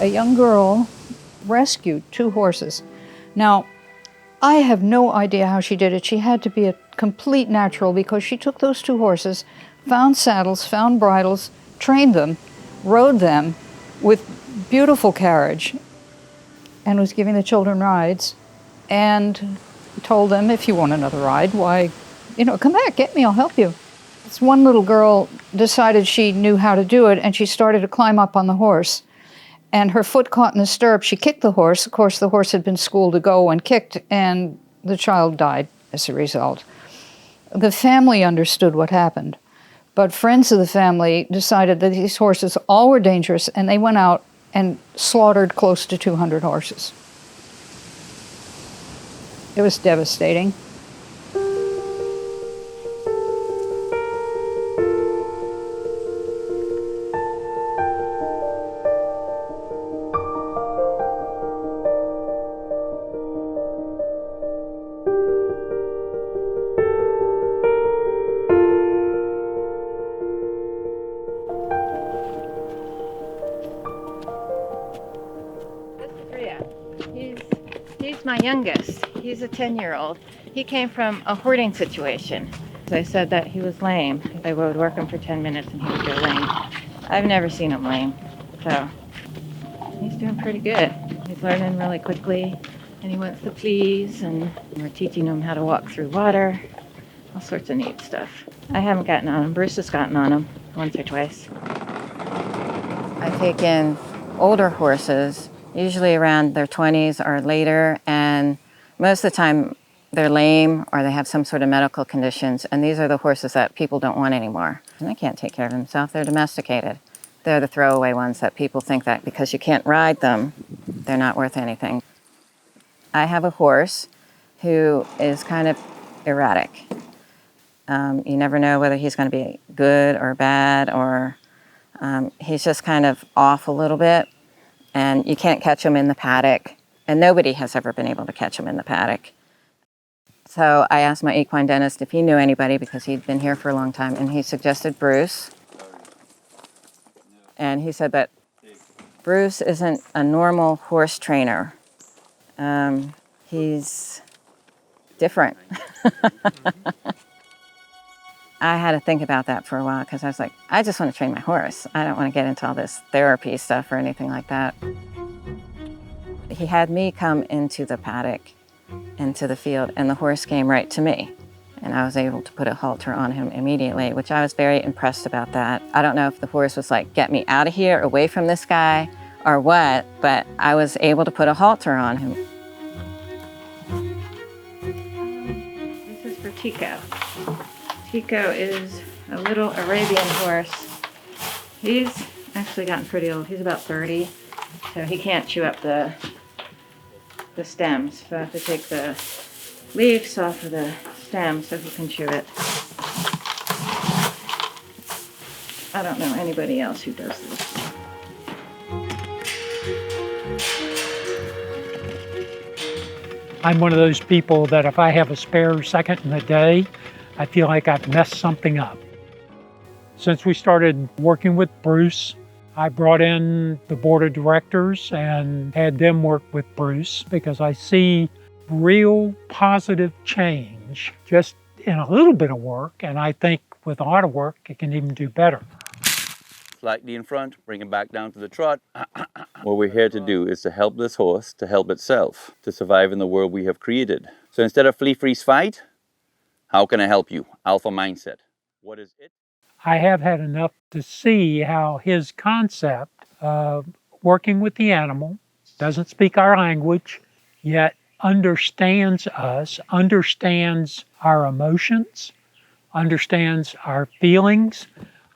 a young girl rescued 2 horses. Now, I have no idea how she did it. She had to be a complete natural because she took those 2 horses, found saddles, found bridles, trained them, rode them with beautiful carriage, and was giving the children rides, and told them, if you want another ride, why, come back, get me, I'll help you. This one little girl decided she knew how to do it, and she started to climb up on the horse. And her foot caught in the stirrup. She kicked the horse. Of course, the horse had been schooled to go and kicked, and the child died as a result. The family understood what happened, but friends of the family decided that these horses all were dangerous, and they went out and slaughtered close to 200 horses. It was devastating. He's my youngest. He's a 10-year-old. He came from a hoarding situation. I said that he was lame. I would work him for 10 minutes and he would go lame. I've never seen him lame, so he's doing pretty good. He's learning really quickly, and he wants to please, and we're teaching him how to walk through water, all sorts of neat stuff. I haven't gotten on him. Bruce has gotten on him once or twice. I take in older horses, usually around their 20s or later, and most of the time they're lame or they have some sort of medical conditions, and these are the horses that people don't want anymore. And they can't take care of themselves. They're domesticated. They're the throwaway ones that people think that because you can't ride them, they're not worth anything. I have a horse who is kind of erratic. You never know whether he's going to be good or bad, or he's just kind of off a little bit. And you can't catch him in the paddock, and nobody has ever been able to catch him in the paddock. So I asked my equine dentist if he knew anybody, because he'd been here for a long time, and he suggested Bruce. And he said that Bruce isn't a normal horse trainer. He's different. I had to think about that for a while, because I was like, I just want to train my horse. I don't want to get into all this therapy stuff or anything like that. He had me come into the paddock, into the field, and the horse came right to me. And I was able to put a halter on him immediately, which I was very impressed about that. I don't know if the horse was like, get me out of here, away from this guy, or what, but I was able to put a halter on him. This is for Tico. Tico is a little Arabian horse. He's actually gotten pretty old. He's about 30, so he can't chew up the stems. So I have to take the leaves off of the stem so he can chew it. I don't know anybody else who does this. I'm one of those people that if I have a spare second in the day, I feel like I've messed something up. Since we started working with Bruce, I brought in the board of directors and had them work with Bruce, because I see real positive change just in a little bit of work, and I think with a lot of work it can even do better. Slightly in front, bring it back down to the trot. What we're here to do is to help this horse to help itself, to survive in the world we have created. So instead of flee, freeze, fight, how can I help you? Alpha mindset. What is it? I have had enough to see how his concept of working with the animal, doesn't speak our language, yet understands us, understands our emotions, understands our feelings.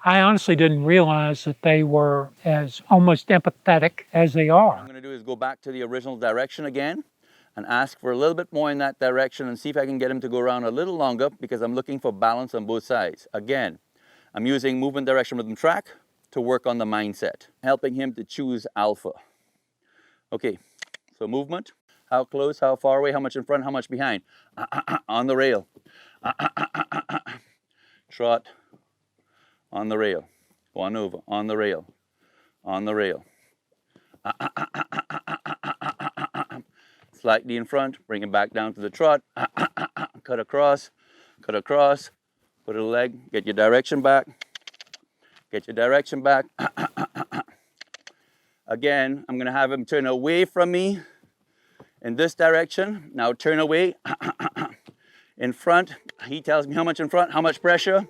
I honestly didn't realize that they were as almost empathetic as they are. What I'm going to do is go back to the original direction again and ask for a little bit more in that direction and see if I can get him to go around a little longer, because I'm looking for balance on both sides. Again, I'm using movement, direction, rhythm, track to work on the mindset, helping him to choose alpha. Okay, so movement, how close, how far away, how much in front, how much behind. On the rail. Trot, on the rail. One over, on the rail, on the rail. Slightly in front, bring it back down to the trot. Cut across, put a leg, get your direction back, get your direction back. Again, I'm gonna have him turn away from me in this direction. Now turn away. In front, he tells me how much in front, how much pressure.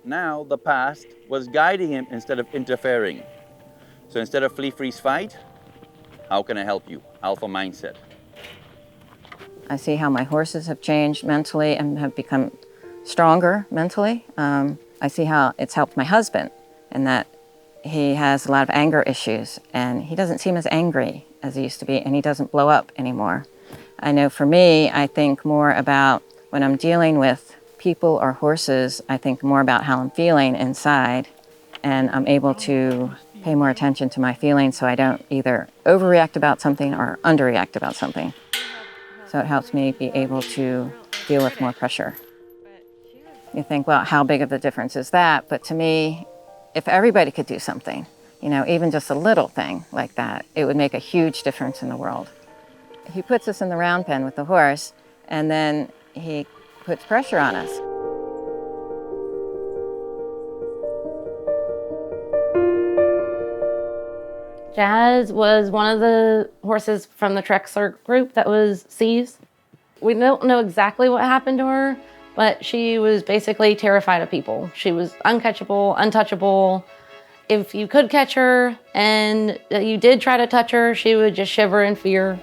Now the past was guiding him instead of interfering. So instead of flee, freeze, fight, how can I help you? Alpha mindset. I see how my horses have changed mentally and have become stronger mentally. I see how it's helped my husband and that he has a lot of anger issues and he doesn't seem as angry as he used to be and he doesn't blow up anymore. I know for me, I think more about when I'm dealing with people or horses, I think more about how I'm feeling inside and I'm able to pay more attention to my feelings so I don't either overreact about something or underreact about something. So it helps me be able to deal with more pressure. You think, well, how big of a difference is that? But to me, if everybody could do something, you know, even just a little thing like that, it would make a huge difference in the world. He puts us in the round pen with the horse, and then he puts pressure on us. Jazz was one of the horses from the Trexler group that was seized. We don't know exactly what happened to her, but she was basically terrified of people. She was uncatchable, untouchable. If you could catch her and you did try to touch her, she would just shiver in fear.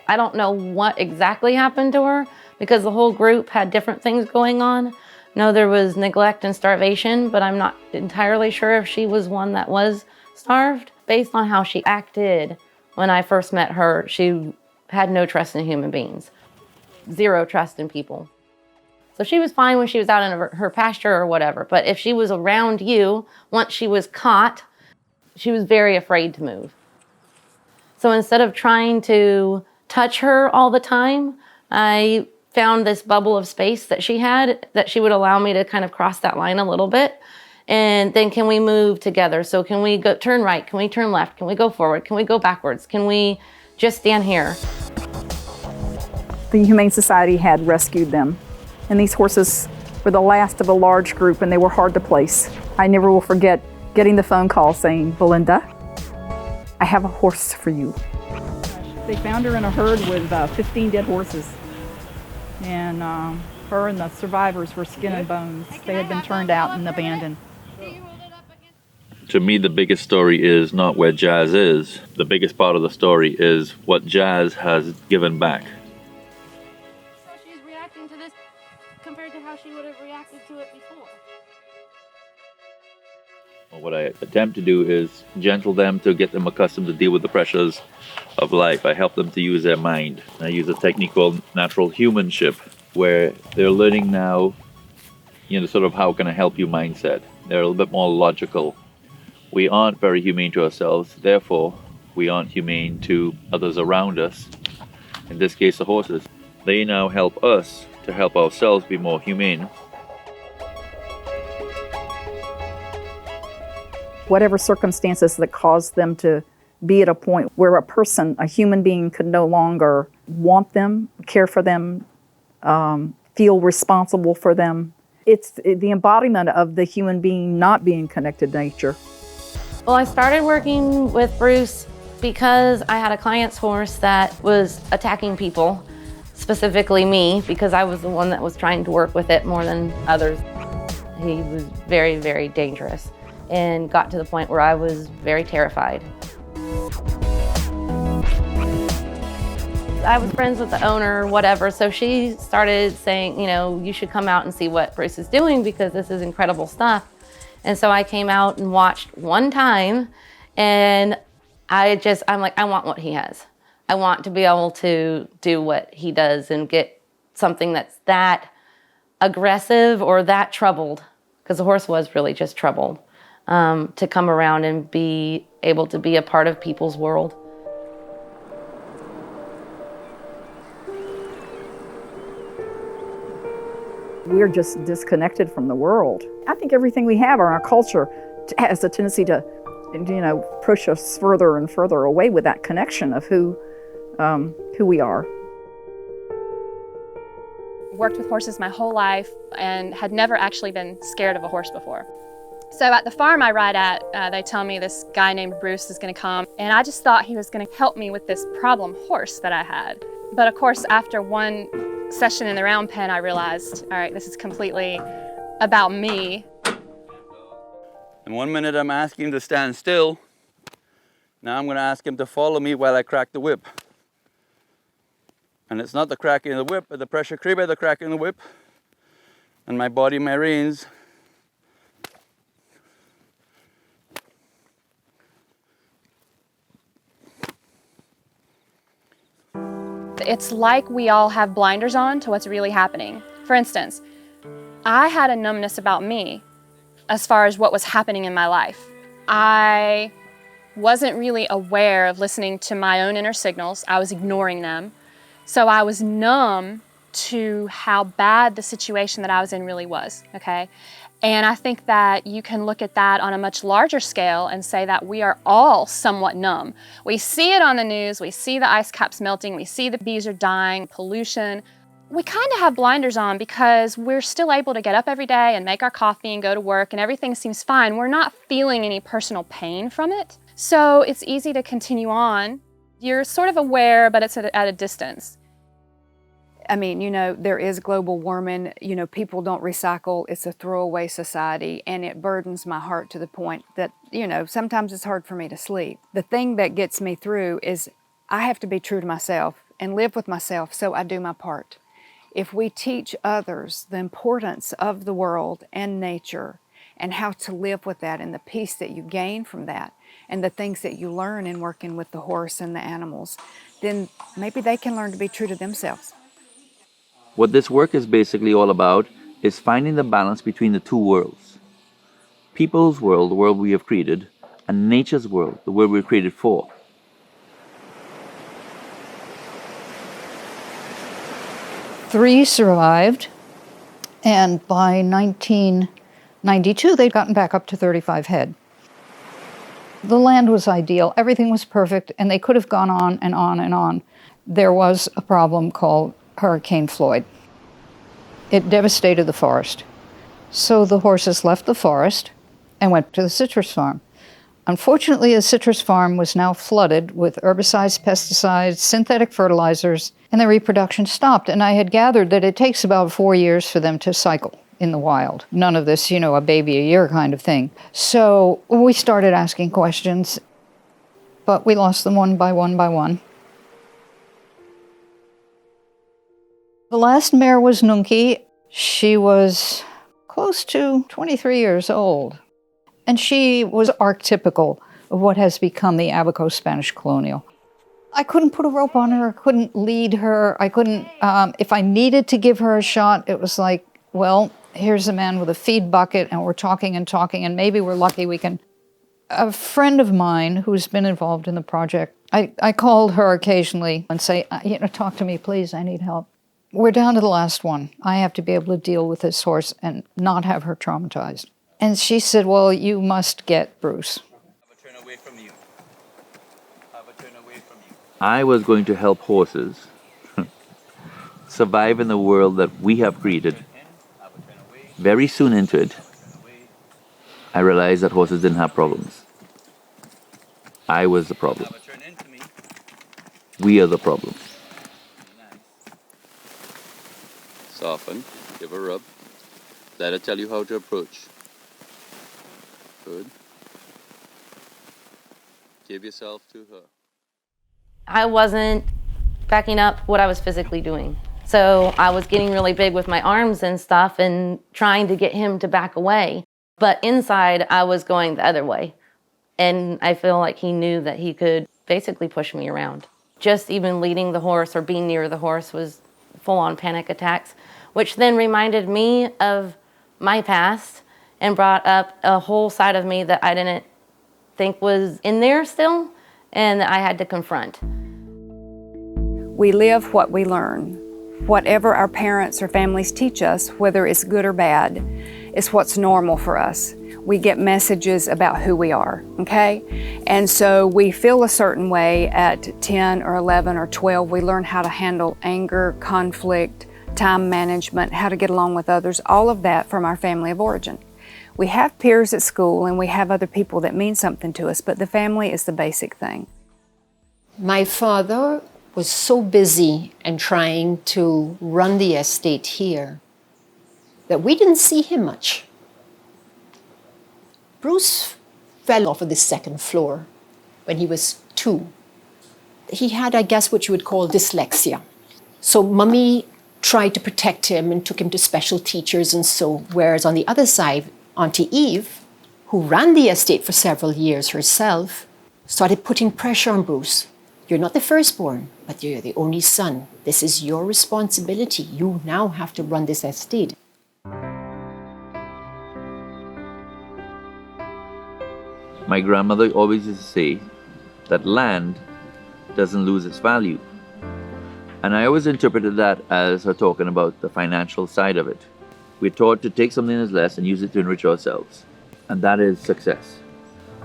I don't know what exactly happened to her because the whole group had different things going on. No, there was neglect and starvation, but I'm not entirely sure if she was one that was starved. Based on how she acted when I first met her, she had no trust in human beings, zero trust in people. So she was fine when she was out in her pasture or whatever, but if she was around you, once she was caught, she was very afraid to move. So instead of trying to touch her all the time, I found this bubble of space that she had that she would allow me to kind of cross that line a little bit. And then can we move together? So can we go turn right? Can we turn left? Can we go forward? Can we go backwards? Can we just stand here? The Humane Society had rescued them. And these horses were the last of a large group and they were hard to place. I never will forget getting the phone call saying, "Belinda, I have a horse for you." They found her in a herd with 15 dead horses. And her and the survivors were skin and bones. They had been turned out and abandoned. To me, the biggest story is not where Jazz is. The biggest part of the story is what Jazz has given back. So she's reacting to this compared to how she would have reacted to it before. What I attempt to do is gentle them to get them accustomed to deal with the pressures of life. I help them to use their mind. I use a technique called natural humanship, where they're learning now, sort of how can I help you mindset. They're a little bit more logical. We aren't very humane to ourselves, therefore we aren't humane to others around us. In this case, the horses. They now help us to help ourselves be more humane. Whatever circumstances that caused them to be at a point where a person, a human being, could no longer want them, care for them, feel responsible for them. It's the embodiment of the human being not being connected to nature. Well, I started working with Bruce because I had a client's horse that was attacking people, specifically me, because I was the one that was trying to work with it more than others. He was very, very dangerous and got to the point where I was very terrified. I was friends with the owner, whatever, so she started saying, you should come out and see what Bruce is doing because this is incredible stuff. And so I came out and watched one time and I'm like, I want what he has. I want to be able to do what he does and get something that's that aggressive or that troubled, because the horse was really just troubled, to come around and be able to be a part of people's world. We're just disconnected from the world. I think everything we have in our culture has a tendency to push us further and further away with that connection of who we are. Worked with horses my whole life and had never actually been scared of a horse before. So at the farm I ride at, they tell me this guy named Bruce is going to come, and I just thought he was going to help me with this problem horse that I had. But of course, after one session in the round pen, I realized, all right, this is completely about me. And 1 minute I'm asking him to stand still. Now I'm going to ask him to follow me while I crack the whip. And it's not the cracking of the whip, but the pressure created by the cracking of the whip. And my body, my reins. It's like we all have blinders on to what's really happening. For instance, I had a numbness about me as far as what was happening in my life. I wasn't really aware of listening to my own inner signals. I was ignoring them. So I was numb to how bad the situation that I was in really was, okay? And I think that you can look at that on a much larger scale and say that we are all somewhat numb. We see it on the news, we see the ice caps melting, we see the bees are dying, pollution. We kind of have blinders on because we're still able to get up every day and make our coffee and go to work and everything seems fine. We're not feeling any personal pain from it. So it's easy to continue on. You're sort of aware, but it's at a distance. I mean, there is global warming, people don't recycle, it's a throwaway society, and it burdens my heart to the point that, sometimes it's hard for me to sleep. The thing that gets me through is I have to be true to myself and live with myself, so I do my part. If we teach others the importance of the world and nature and how to live with that and the peace that you gain from that and the things that you learn in working with the horse and the animals, then maybe they can learn to be true to themselves. What this work is basically all about is finding the balance between the two worlds. People's world, the world we have created, and nature's world, the world we're created for. Three survived, and by 1992, they'd gotten back up to 35 head. The land was ideal, everything was perfect, and they could have gone on and on and on. There was a problem called Hurricane Floyd. It devastated the forest. So the horses left the forest and went to the citrus farm. Unfortunately, the citrus farm was now flooded with herbicides, pesticides, synthetic fertilizers, and the reproduction stopped. And I had gathered that it takes about 4 years for them to cycle in the wild. None of this, a baby a year kind of thing. So we started asking questions, but we lost them one by one by one. The last mare was Nunki. She was close to 23 years old. And she was archetypical of what has become the Abaco Spanish colonial. I couldn't put a rope on her, I couldn't lead her, I couldn't, if I needed to give her a shot, it was like, well, here's a man with a feed bucket and we're talking and maybe we're lucky we can. A friend of mine who's been involved in the project, I called her occasionally and say, talk to me, please, I need help. We're down to the last one. I have to be able to deal with this horse and not have her traumatized. And she said, well, you must get Bruce. I was going to help horses survive in the world that we have created. Very soon into it, I realized that horses didn't have problems. I was the problem. We are the problem. Soften, give a rub. Let it tell you how to approach. Good. Give yourself to her. I wasn't backing up what I was physically doing. So I was getting really big with my arms and stuff and trying to get him to back away. But inside, I was going the other way. And I feel like he knew that he could basically push me around. Just even leading the horse or being near the horse was full-on panic attacks, which then reminded me of my past and brought up a whole side of me that I didn't think was in there still and that I had to confront. We live what we learn. Whatever our parents or families teach us, whether it's good or bad. is what's normal for us. We get messages about who we are, okay? And so we feel a certain way at 10 or 11 or 12. We learn how to handle anger, conflict, time management, how to get along with others, all of that from our family of origin. We have peers at school and we have other people that mean something to us, but the family is the basic thing. My father was so busy and trying to run the estate here that we didn't see him much. Bruce fell off of the second floor when he was 2. He had, I guess, what you would call dyslexia. So Mummy tried to protect him and took him to special teachers and so, whereas on the other side, Auntie Eve, who ran the estate for several years herself, started putting pressure on Bruce. You're not the firstborn, but you're the only son. This is your responsibility. You now have to run this estate. My grandmother always used to say that land doesn't lose its value. And I always interpreted that as her talking about the financial side of it. We're taught to take something that's less and use it to enrich ourselves. And that is success.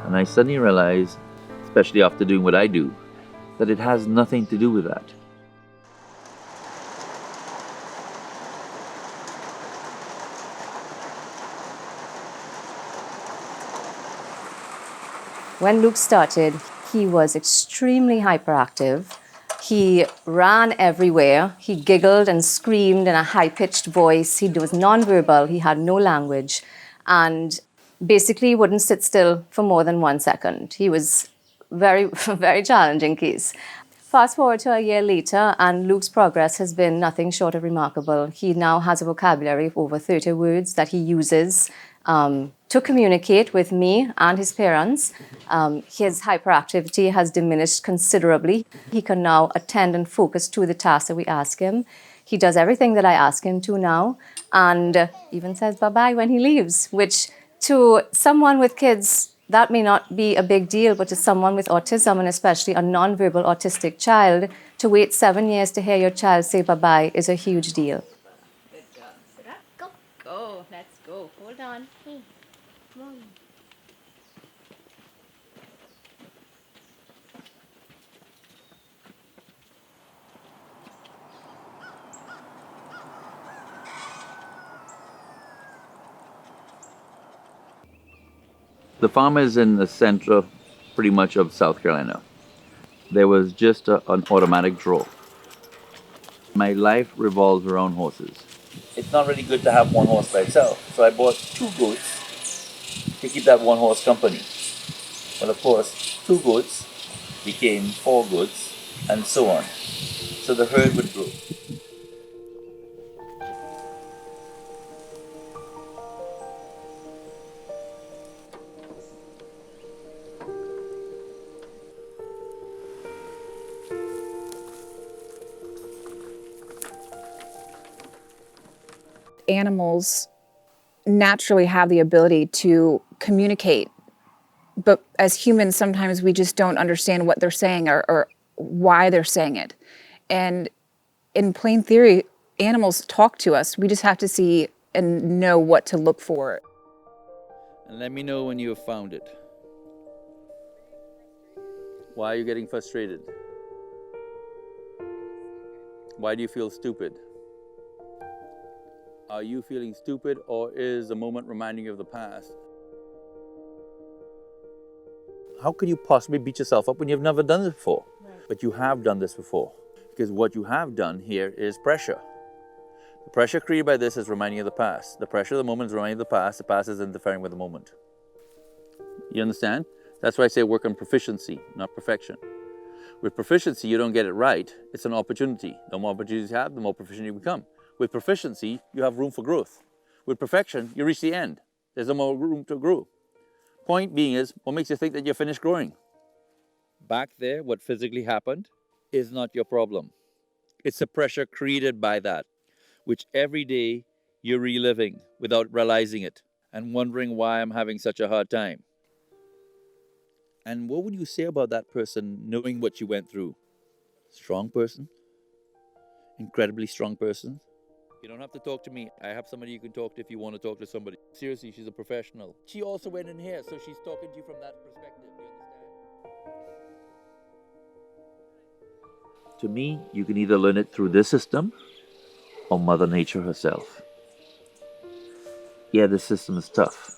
And I suddenly realized, especially after doing what I do, that it has nothing to do with that. When Luke started, he was extremely hyperactive. He ran everywhere. He giggled and screamed in a high-pitched voice. He was nonverbal. He had no language and basically wouldn't sit still for more than 1 second. He was very challenging case. Fast forward to a year later, and Luke's progress has been nothing short of remarkable. He now has a vocabulary of over 30 words that he uses to communicate with me and his parents. His hyperactivity has diminished considerably. He can now attend and focus to the tasks that we ask him. He does everything that I ask him to now, and even says bye-bye when he leaves, which to someone with kids, that may not be a big deal, but to someone with autism, and especially a nonverbal autistic child, to wait 7 years to hear your child say bye-bye is a huge deal. Good job. Sit up. Go. Go. Let's go. Hold on. Hey, come on. The farm is in the center, pretty much, of South Carolina. There was just an automatic draw. My life revolves around horses. It's not really good to have one horse by itself, so I bought 2 goats to keep that one horse company. Well, of course, 2 goats became 4 goats, and so on. So the herd would grow. Animals naturally have the ability to communicate, but as humans, sometimes we just don't understand what they're saying or why they're saying it. And in plain theory, animals talk to us. We just have to see and know what to look for. And let me know when you have found it. Why are you getting frustrated? Why do you feel stupid? Are you feeling stupid, or is the moment reminding you of the past? How could you possibly beat yourself up when you've never done this before? Right. But you have done this before. Because what you have done here is pressure. The pressure created by this is reminding you of the past. the pressure of the moment is reminding you of the past is interfering with the moment. You understand? That's why I say work on proficiency, not perfection. With proficiency, you don't get it right, it's an opportunity. The more opportunities you have, the more proficient you become. With proficiency, you have room for growth. With perfection, you reach the end. There's no more room to grow. Point being is, what makes you think that you're finished growing? Back there, what physically happened is not your problem. It's the pressure created by that, which every day you're reliving without realizing it and wondering why I'm having such a hard time. And what would you say about that person knowing what you went through? Strong person? Incredibly strong person? You don't have to talk to me. I have somebody you can talk to if you want to talk to somebody. Seriously, she's a professional. She also went in here, so she's talking to you from that perspective. You understand? To me, you can either learn it through this system or Mother Nature herself. Yeah, this system is tough.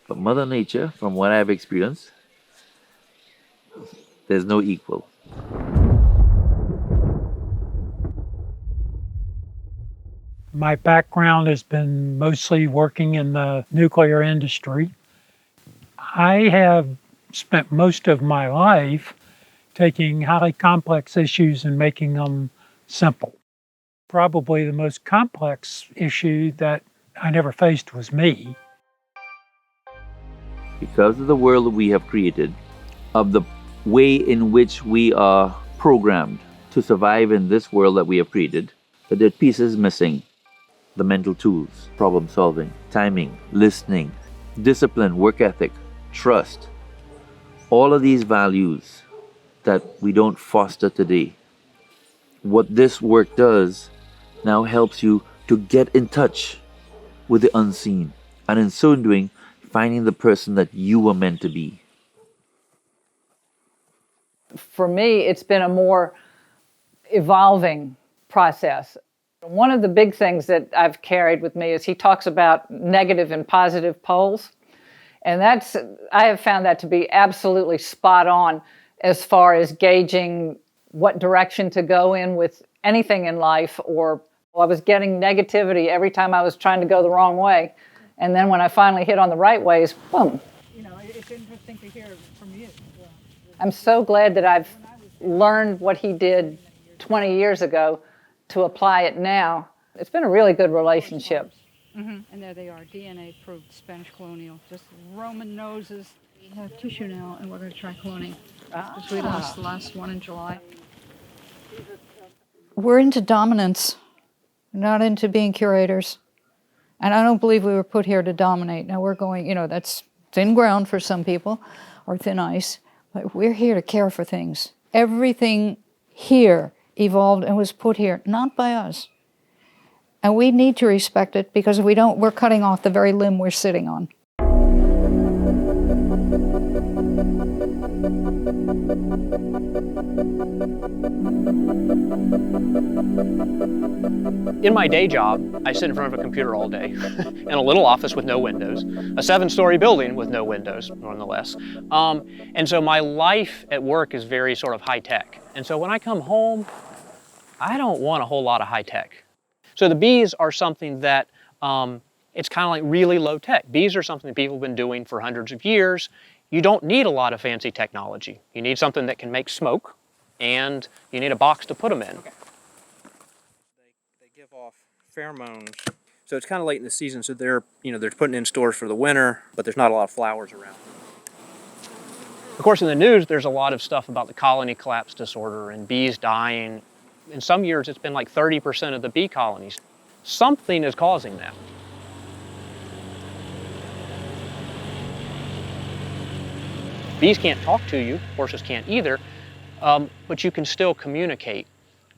But Mother Nature, from what I've experienced, there's no equal. My background has been mostly working in the nuclear industry. I have spent most of my life taking highly complex issues and making them simple. Probably the most complex issue that I never faced was me. Because of the world that we have created, of the way in which we are programmed to survive in this world that we have created, that there are pieces missing. The mental tools, problem solving, timing, listening, discipline, work ethic, trust. All of these values that we don't foster today. What this work does now helps you to get in touch with the unseen, and in so doing, finding the person that you were meant to be. For me, it's been a more evolving process. One of the big things that I've carried with me is he talks about negative and positive poles. And I have found that to be absolutely spot on as far as gauging what direction to go in with anything in life. Or I was getting negativity every time I was trying to go the wrong way. And then when I finally hit on the right ways, boom. It's interesting to hear from you. I'm so glad that I've learned what he did 20 years ago to apply it now. It's been a really good relationship. And there they are, DNA-approved Spanish colonial, just Roman noses. We have tissue now, and we're going to try cloning. Because we lost the last one in July. We're into dominance, not into being curators. And I don't believe we were put here to dominate. Now we're going, that's thin ground for some people, or thin ice, but we're here to care for things. Everything here evolved and was put here, not by us. And we need to respect it, because if we don't, we're cutting off the very limb we're sitting on. In my day job, I sit in front of a computer all day in a little office with no windows, a 7-story building with no windows, nonetheless. And so my life at work is very sort of high tech. And so when I come home, I don't want a whole lot of high tech. So the bees are something that it's kind of like really low tech. Bees are something that people have been doing for hundreds of years. You don't need a lot of fancy technology. You need something that can make smoke, and you need a box to put them in. Okay. They give off pheromones. So it's kind of late in the season, so they're putting in stores for the winter, but there's not a lot of flowers around. Of course, in the news, there's a lot of stuff about the colony collapse disorder and bees dying. In some years, it's been like 30% of the bee colonies. Something is causing that. Bees can't talk to you, horses can't either, but you can still communicate.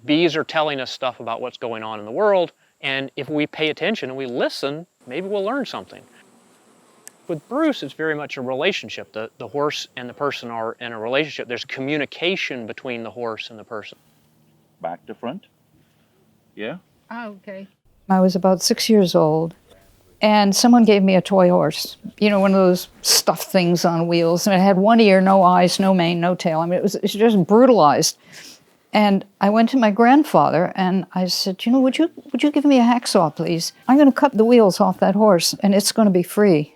Bees are telling us stuff about what's going on in the world, and if we pay attention and we listen, maybe we'll learn something. With Bruce, it's very much a relationship. The horse and the person are in a relationship. There's communication between the horse and the person. Back to front. Yeah? Oh, okay. I was about 6 years old, and someone gave me a toy horse. One of those stuffed things on wheels. And it had one ear, no eyes, no mane, no tail. I mean, it's just brutalized. And I went to my grandfather and I said, would you give me a hacksaw, please? I'm going to cut the wheels off that horse, and it's going to be free.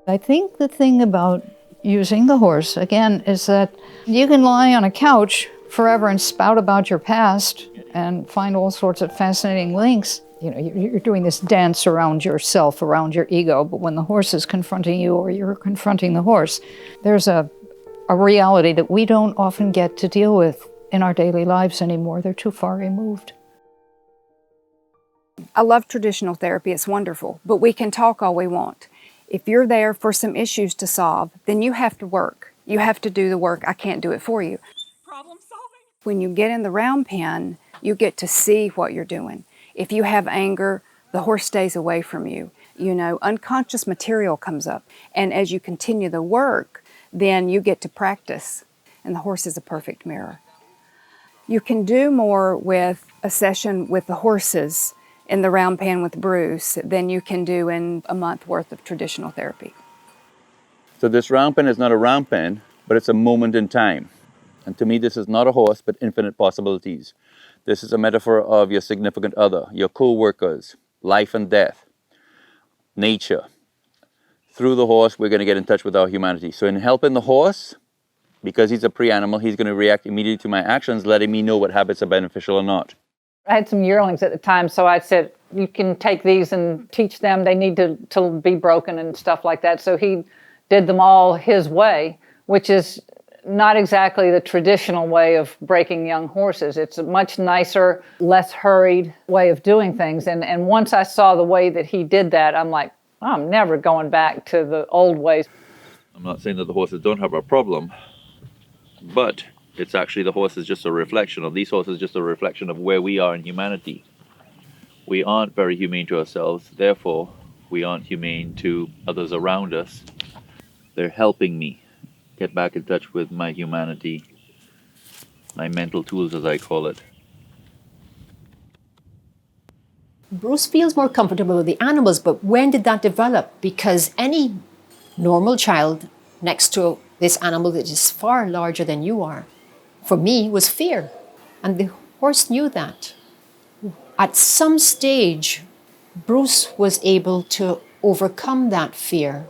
I think the thing about using the horse, again, is that you can lie on a couch forever and spout about your past and find all sorts of fascinating links. You're doing this dance around yourself, around your ego, but when the horse is confronting you or you're confronting the horse, there's a reality that we don't often get to deal with in our daily lives anymore. They're too far removed. I love traditional therapy, it's wonderful, but we can talk all we want. If you're there for some issues to solve, then you have to work. You have to do the work. I can't do it for you. Problem solving. When you get in the round pen, You get to see what you're doing. If you have anger, the horse stays away from you. You know, unconscious material comes up. And as you continue the work, then you get to practice. And the horse is a perfect mirror. You can do more with a session with the horses in the round pen with Bruce than you can do in a month worth of traditional therapy. So this round pen is not a round pen, but it's a moment in time. And to me, this is not a horse, but infinite possibilities. This is a metaphor of your significant other, your co-workers, life and death, nature. Through the horse, we're going to get in touch with our humanity. So in helping the horse, because he's a pre-animal, he's going to react immediately to my actions, letting me know what habits are beneficial or not. I had some yearlings at the time, so I said, you can take these and teach them. They need to be broken and stuff like that. So he did them all his way, which is not exactly the traditional way of breaking young horses. It's a much nicer, less hurried way of doing things. And once I saw the way that he did that, I'm like, I'm never going back to the old ways. I'm not saying that the horses don't have a problem, but it's actually the horse is just a reflection of, these horses just a reflection of where we are in humanity. We aren't very humane to ourselves, therefore we aren't humane to others around us. They're helping me get back in touch with my humanity, my mental tools as I call it. Bruce feels more comfortable with the animals, but when did that develop? Because any normal child next to this animal that is far larger than you are, for me, was fear. And the horse knew that. At some stage, Bruce was able to overcome that fear,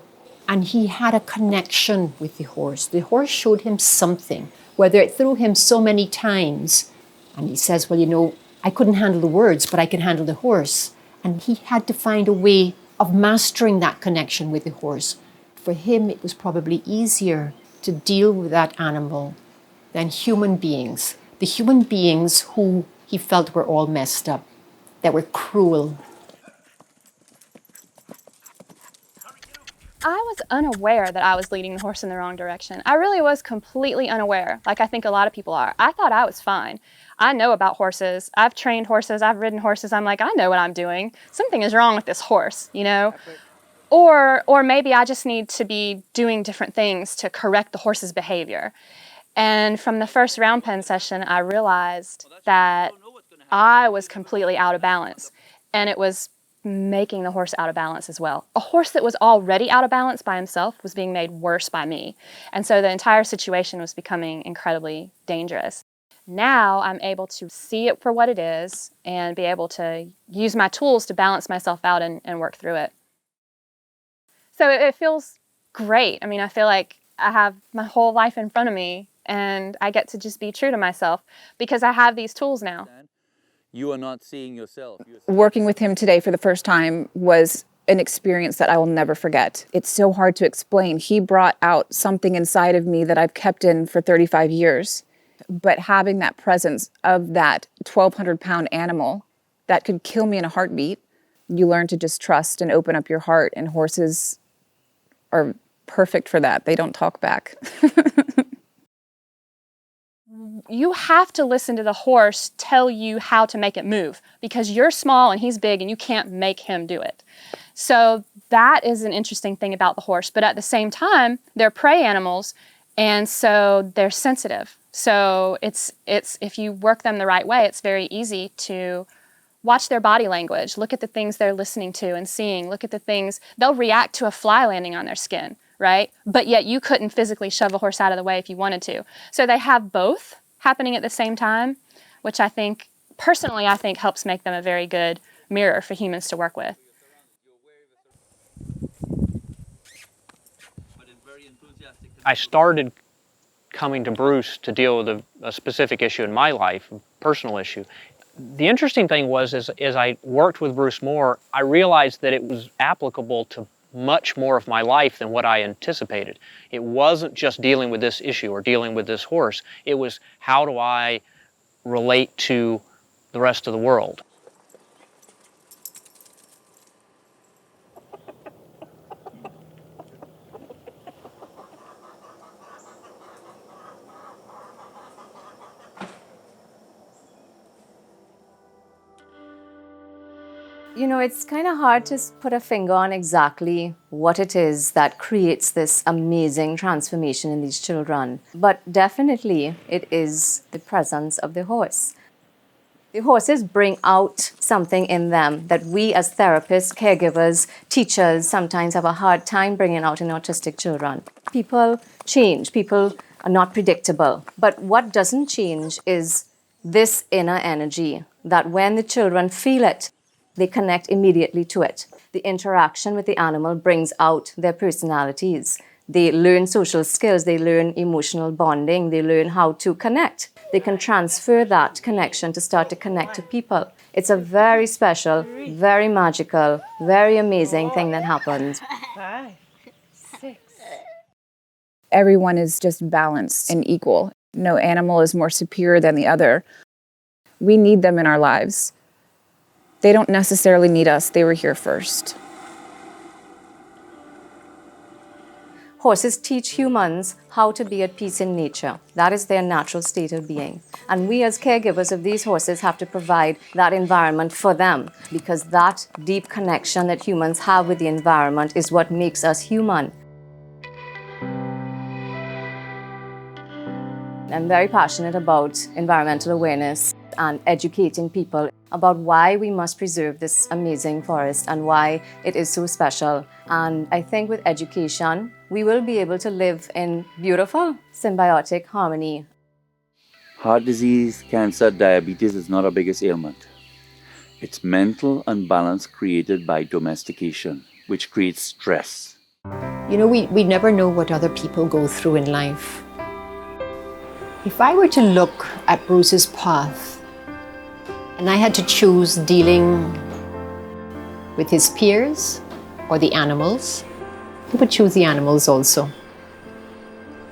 and he had a connection with the horse. The horse showed him something, whether it threw him so many times. And he says, well, you know, I couldn't handle the words, but I can handle the horse. And he had to find a way of mastering that connection with the horse. For him, it was probably easier to deal with that animal than human beings. The human beings who he felt were all messed up, that were cruel. I was unaware that I was leading the horse in the wrong direction. I really was completely unaware, like I think a lot of people are. I thought I was fine. I know about horses. I've trained horses. I've ridden horses. I'm like, I know what I'm doing. Something is wrong with this horse, you know? Or maybe I just need to be doing different things to correct the horse's behavior. And from the first round pen session, I realized that I was completely out of balance. And it was making the horse out of balance as well. A horse that was already out of balance by himself was being made worse by me. And so the entire situation was becoming incredibly dangerous. Now I'm able to see it for what it is and be able to use my tools to balance myself out and work through it. So it feels great. I mean, I feel like I have my whole life in front of me and I get to just be true to myself because I have these tools now. You are not seeing yourself. Working with him today for the first time was an experience that I will never forget. It's so hard to explain. He brought out something inside of me that I've kept in for 35 years. But having that presence of that 1,200-pound animal that could kill me in a heartbeat, you learn to just trust and open up your heart, and horses are perfect for that. They don't talk back. You have to listen to the horse tell you how to make it move because you're small and he's big and you can't make him do it. So that is an interesting thing about the horse. But at the same time, they're prey animals and so they're sensitive. So it's if you work them the right way, it's very easy to watch their body language, look at the things they're listening to and seeing, look at the things, they'll react to a fly landing on their skin, right? But yet you couldn't physically shove a horse out of the way if you wanted to. So they have both happening at the same time, which I think, personally, I think helps make them a very good mirror for humans to work with. I started coming to Bruce to deal with a specific issue in my life, a personal issue. The interesting thing was, as I worked with Bruce more, I realized that it was applicable to much more of my life than what I anticipated. It wasn't just dealing with this issue or dealing with this horse. It was, how do I relate to the rest of the world? You know, it's kind of hard to put a finger on exactly what it is that creates this amazing transformation in these children. But definitely, it is the presence of the horse. The horses bring out something in them that we as therapists, caregivers, teachers sometimes have a hard time bringing out in autistic children. People change. People are not predictable. But what doesn't change is this inner energy that when the children feel it, they connect immediately to it. The interaction with the animal brings out their personalities. They learn social skills, they learn emotional bonding, they learn how to connect. They can transfer that connection to start to connect to people. It's a very special, very magical, very amazing thing that happens. 5, 6. Everyone is just balanced and equal. No animal is more superior than the other. We need them in our lives. They don't necessarily need us. They were here first. Horses teach humans how to be at peace in nature. That is their natural state of being. And we as caregivers of these horses have to provide that environment for them, because that deep connection that humans have with the environment is what makes us human. I'm very passionate about environmental awareness and educating people about why we must preserve this amazing forest and why it is so special. And I think with education, we will be able to live in beautiful, symbiotic harmony. Heart disease, cancer, diabetes is not our biggest ailment. It's mental unbalance created by domestication, which creates stress. You know, we never know what other people go through in life. If I were to look at Bruce's path, and I had to choose dealing with his peers or the animals, he would choose the animals also.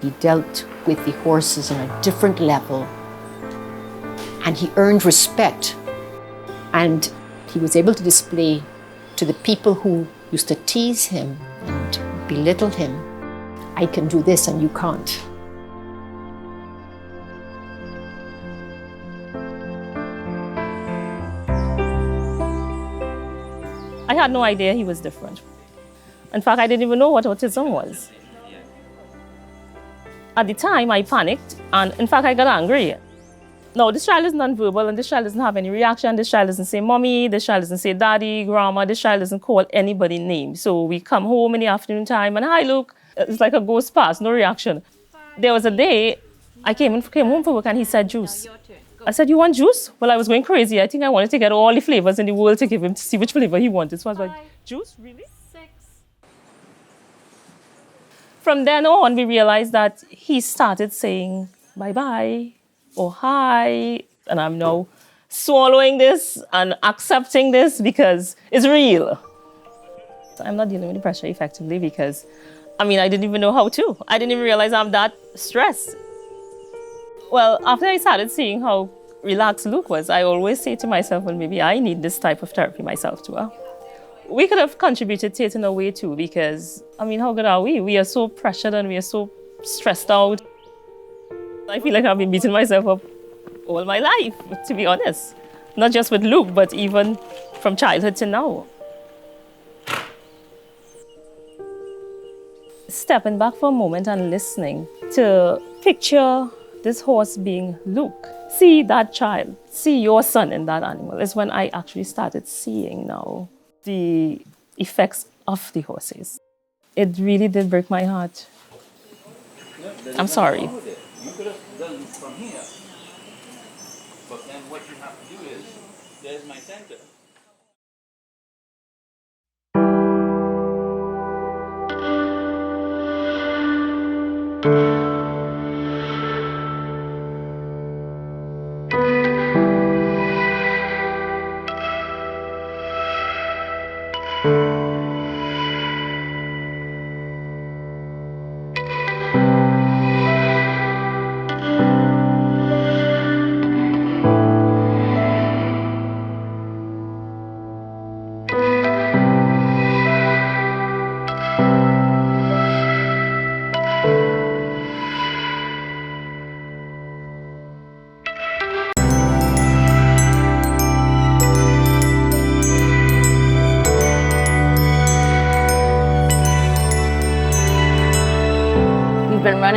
He dealt with the horses on a different level, and he earned respect, and he was able to display to the people who used to tease him and belittle him, I can do this and you can't. I had no idea he was different. In fact, I didn't even know what autism was. At the time, I panicked, and in fact, I got angry. No, this child is nonverbal, and this child doesn't have any reaction. This child doesn't say mommy, this child doesn't say daddy, grandma, this child doesn't call anybody names. So we come home in the afternoon time, and hi, Luke. It's like a ghost pass, no reaction. There was a day, I came home from work, and he said juice. I said, you want juice? Well, I was going crazy. I think I wanted to get all the flavors in the world to give him to see which flavor he wanted. So I was like, juice, really? 6. From then on, we realized that he started saying bye-bye or hi. And I'm now swallowing this and accepting this because it's real. I'm not dealing with the pressure effectively because, I didn't even know how to. I didn't even realize I'm that stressed. Well, after I started seeing how relaxed Luke was, I always say to myself, well, maybe I need this type of therapy myself too. We could have contributed to it in a way too, because, how good are we? We are so pressured and we are so stressed out. I feel like I've been beating myself up all my life, to be honest. Not just with Luke, but even from childhood to now. Stepping back for a moment and listening to picture this horse being Luke. See that child, see your son in that animal is when I actually started seeing now the effects of the horses. It really did break my heart. I'm sorry. You could have done from here. But then what you have to do is, there's my center.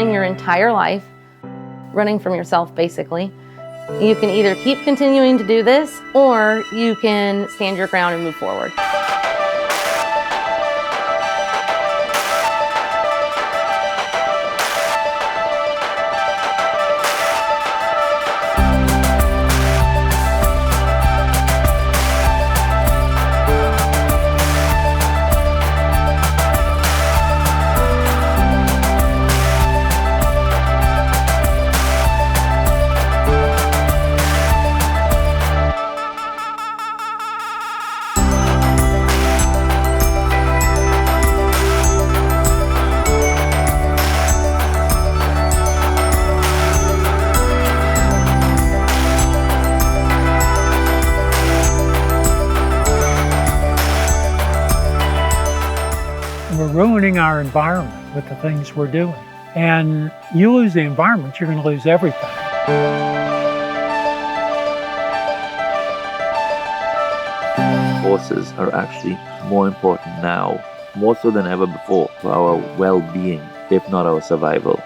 running your entire life, running from yourself basically. You can either keep continuing to do this, or you can stand your ground and move forward. We're ruining our environment with the things we're doing. And you lose the environment, you're going to lose everything. Horses are actually more important now, more so than ever before, for our well-being, if not our survival.